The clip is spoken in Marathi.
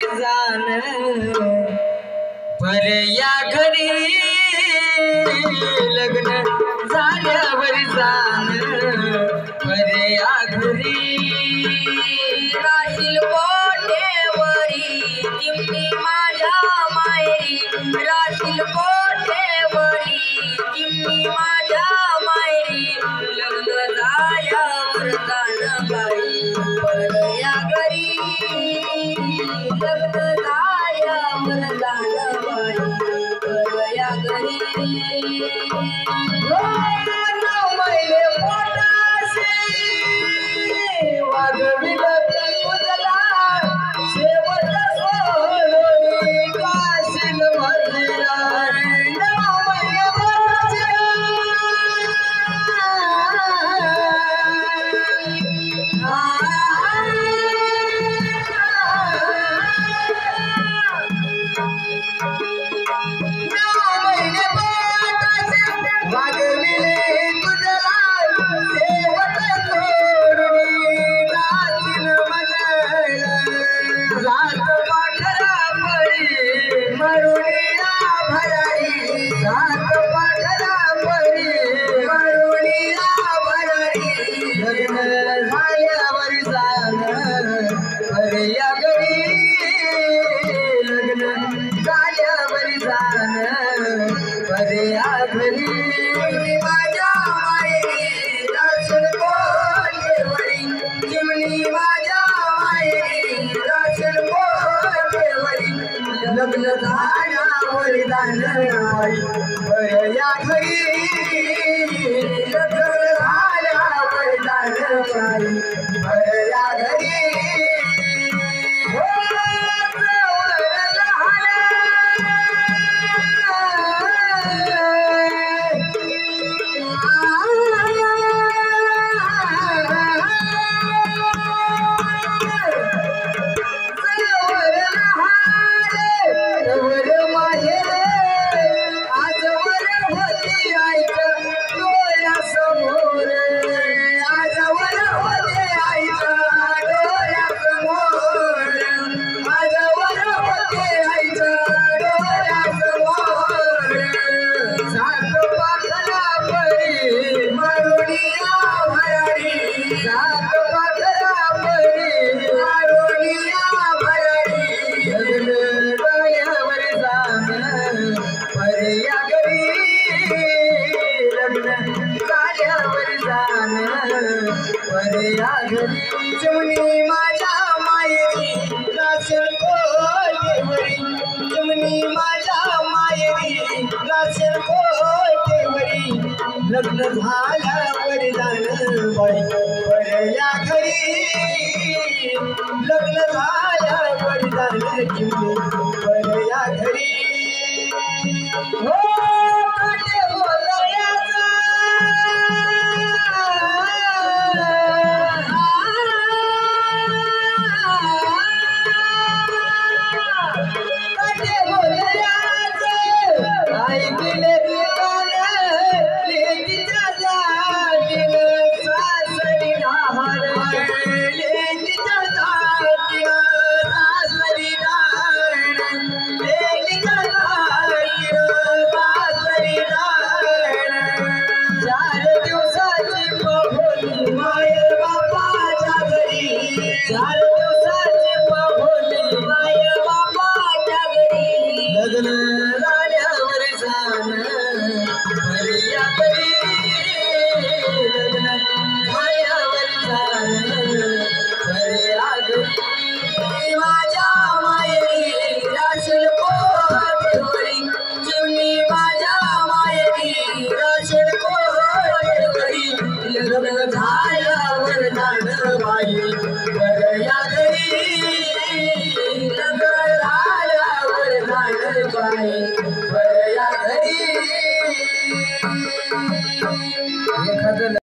जान पर्या घरी लग्न झाल्यावर जान पर्या घरी राशील कोठेवरी चिमणी माझ्या मायरी राशील कोठेवरी चिमणी माझ्या मायरी लग्न झाल्यावर जाण बाई पर्या घरी लग्न झाल्यावर जाण बाई पर्या घरी मैले पोटाशी वागविलं तुझला शेवट सोडून काशील मंदिरा मैले पोटाशी पर्या घरी लग्न झाल्यावर जान पर्या घरी माझ्या मायरी राशील कोठेवरी चिमणी माझ्या मायरी राशील कोठेवरी लग्न झाल्यावर जान बाई पर्या घरी लग्न झाल्यावर जाण बाई पर्या घरी पर्या घरी लग्न झाल्यावर जान पर्या घरी चिमणी माझ्या मायरी राशील कोठेवरी चिमणी माझ्या मायरी राशील कोठेवरी लग्न झाल्यावर जान बाई पर्या घरी लग्न झाल्यावर जान चिमणी पर्या घरी हो काटे बोलयाचा काटे बोलयाचा ऐकले कान लेकीच्या जातीन सासरी राहणार लेकीच्या जातीन सासरी राहणार लेकीच्या चार दिवसाची पहोली माय बापाच्या घरी चार दिवसाची पहोली माय बापाच्या घरी लग्न झाल्यावर जाण पर्या घरी लग्न झाल्यावर जाण पर्या घरी माझ्या मायरी राशील कोठेवरी चिमणी माझ्या मायरी राशील कोठेवरी लग्न झाल्यावर जाण बाई पर्या घरी लग्न झाल्यावर जाण बाई